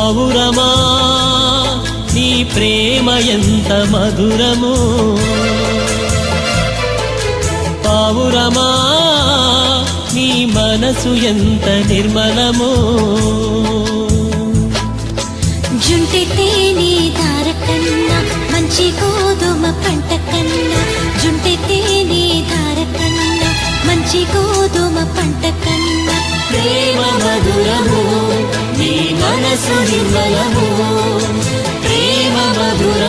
పావురమా నీ ప్రేమ ఎంత మధురము, పావురమా నీ మనసు ఎంత నిర్మలము. జుంటి తేనె ధార కన్నా మంచి గోధుమ పంట కన్నా, జుంటి తేనె ధార కన్నా మంచి గోధుమ పంట కన్నా ప్రేమ మధురము నీ మనసు నిర్మలము.